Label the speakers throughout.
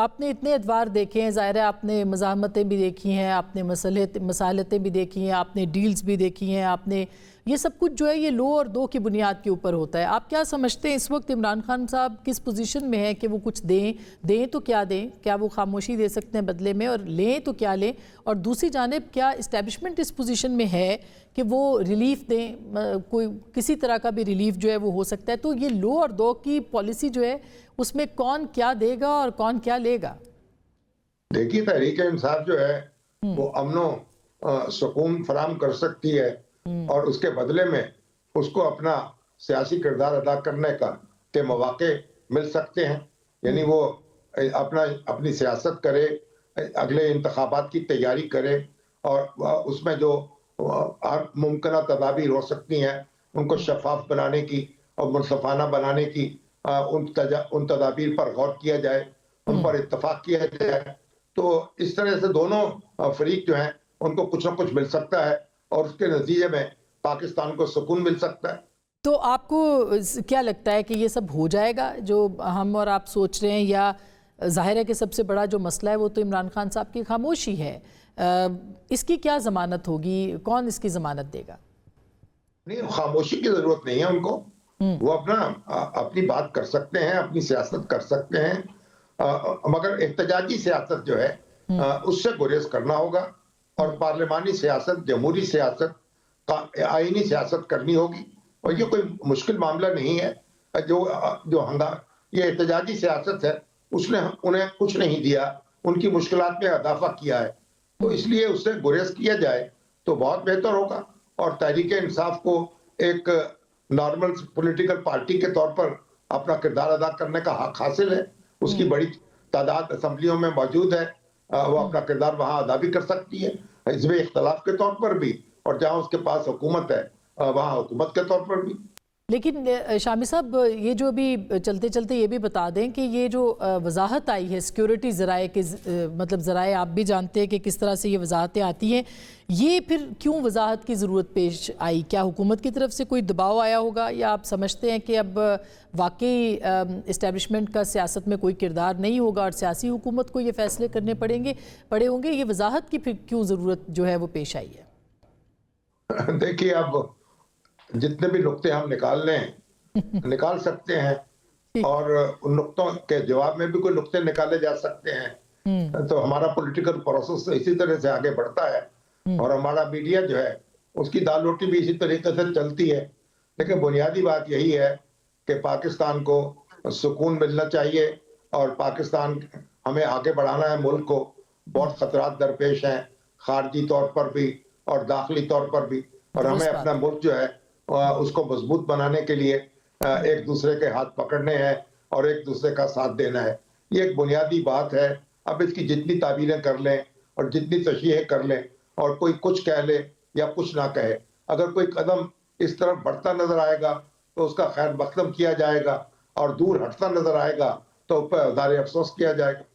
Speaker 1: آپ نے اتنے ادوار دیکھے ہیں، ظاہر ہے آپ نے مزاحمتیں بھی دیکھی ہیں، آپ نے مصالحتیں بھی دیکھی ہیں، آپ نے ڈیلز بھی دیکھی ہیں، آپ نے یہ سب کچھ جو ہے یہ لو اور دو کی بنیاد کے اوپر ہوتا ہے۔ آپ کیا سمجھتے ہیں اس وقت عمران خان صاحب کس پوزیشن میں ہیں کہ وہ کچھ دیں تو کیا دیں؟ کیا وہ خاموشی دے سکتے ہیں بدلے میں، اور لیں تو کیا لیں؟ اور دوسری جانب کیا اسٹیبلشمنٹ اس پوزیشن میں ہے کہ وہ ریلیف دیں، کوئی کسی طرح کا بھی ریلیف جو ہے وہ ہو سکتا ہے؟ تو یہ لو اور دو کی پالیسی جو ہے اس میں کون کیا دے گا اور کون کیا لے گا؟
Speaker 2: دیکھیے، تحریک انصاف جو ہے وہ امن و سکون فراہم کر سکتی ہے، اور اس کے بدلے میں اس کو اپنا سیاسی کردار ادا کرنے کے مواقع مل سکتے ہیں۔ یعنی وہ اپنی سیاست کرے، اگلے انتخابات کی تیاری کرے، اور اس میں جو ہر ممکنہ تدابیر ہو سکتی ہیں ان کو شفاف بنانے کی اور منصفانہ بنانے کی ان تدابیر پر غور کیا جائے، ان پر اتفاق کیا جائے۔ تو اس طرح سے دونوں فریق جو ہیں ان کو کچھ نہ کچھ مل سکتا ہے، اور اس کے نتیجے میں پاکستان کو سکون مل سکتا ہے۔
Speaker 1: تو آپ کو کیا لگتا ہے کہ یہ سب ہو جائے گا جو ہم اور آپ سوچ رہے ہیں، یا ظاہر ہے کہ سب سے بڑا جو مسئلہ ہے وہ تو عمران خان صاحب کی خاموشی ہے؟ اس کی کیا ضمانت ہوگی؟ کون اس کی ضمانت دے گا؟
Speaker 2: نہیں، خاموشی کی ضرورت نہیں ہے ان کو، وہ اپنی بات کر سکتے ہیں، اپنی سیاست کر سکتے ہیں، مگر احتجاجی سیاست جو ہے اس سے گریز کرنا ہوگا، اور پارلیمانی سیاست، جمہوری سیاست، آئینی سیاست کرنی ہوگی۔ اور یہ کوئی مشکل معاملہ نہیں ہے۔ یہ احتجاجی سیاست ہے، اس نے انہیں کچھ نہیں دیا، ان کی مشکلات میں اضافہ کیا ہے، تو اس لیے اس سے گریز کیا جائے تو بہت بہتر ہوگا۔ اور تحریک انصاف کو ایک نارمل پولیٹیکل پارٹی کے طور پر اپنا کردار ادا کرنے کا حق حاصل ہے۔ اس کی بڑی تعداد اسمبلیوں میں موجود ہے، وہ اپنا کردار وہاں ادا بھی کر سکتی ہے، حزب اختلاف کے طور پر بھی، اور جہاں اس کے پاس حکومت ہے وہاں حکومت کے طور پر بھی۔
Speaker 1: لیکن شامی صاحب، یہ جو بھی چلتے چلتے یہ بھی بتا دیں کہ یہ جو وضاحت آئی ہے سیکیورٹی ذرائع کے، مطلب ذرائع آپ بھی جانتے ہیں کہ کس طرح سے یہ وضاحتیں آتی ہیں، یہ پھر کیوں وضاحت کی ضرورت پیش آئی؟ کیا حکومت کی طرف سے کوئی دباؤ آیا ہوگا، یا آپ سمجھتے ہیں کہ اب واقعی اسٹیبلشمنٹ کا سیاست میں کوئی کردار نہیں ہوگا اور سیاسی حکومت کو یہ فیصلے کرنے پڑے ہوں گے؟ یہ وضاحت کی پھر کیوں ضرورت جو ہے وہ پیش آئی ہے؟
Speaker 2: دیکھیے، اب جتنے بھی نقطے ہم نکال سکتے ہیں، اور ان نقطوں کے جواب میں بھی کوئی نقطے نکالے جا سکتے ہیں، تو ہمارا پولیٹیکل پروسیس اسی طرح سے آگے بڑھتا ہے، اور ہمارا میڈیا جو ہے اس کی دال روٹی بھی اسی طریقے سے چلتی ہے۔ لیکن بنیادی بات یہی ہے کہ پاکستان کو سکون ملنا چاہیے، اور پاکستان ہمیں آگے بڑھانا ہے۔ ملک کو بہت خطرات درپیش ہیں، خارجی طور پر بھی اور داخلی طور پر بھی، اور ہمیں اپنا ملک جو ہے اس کو مضبوط بنانے کے لیے ایک دوسرے کے ہاتھ پکڑنے ہیں اور ایک دوسرے کا ساتھ دینا ہے۔ یہ ایک بنیادی بات ہے۔ اب اس کی جتنی تعبیریں کر لیں اور جتنی تشریحیں کر لیں، اور کوئی کچھ کہہ لے یا کچھ نہ کہے، اگر کوئی قدم اس طرف بڑھتا نظر آئے گا تو اس کا خیر مقدم کیا جائے گا، اور دور ہٹتا نظر آئے گا تو اس پر اظہار افسوس کیا جائے گا۔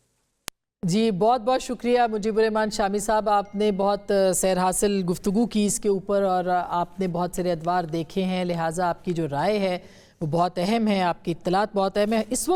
Speaker 1: جی، بہت بہت شکریہ مجیب الرحمان شامی صاحب، آپ نے بہت سیر حاصل گفتگو کی اس کے اوپر، اور آپ نے بہت سارے ادوار دیکھے ہیں، لہٰذا آپ کی جو رائے ہے وہ بہت اہم ہے، آپ کی اطلاعات بہت اہم ہے اس وقت۔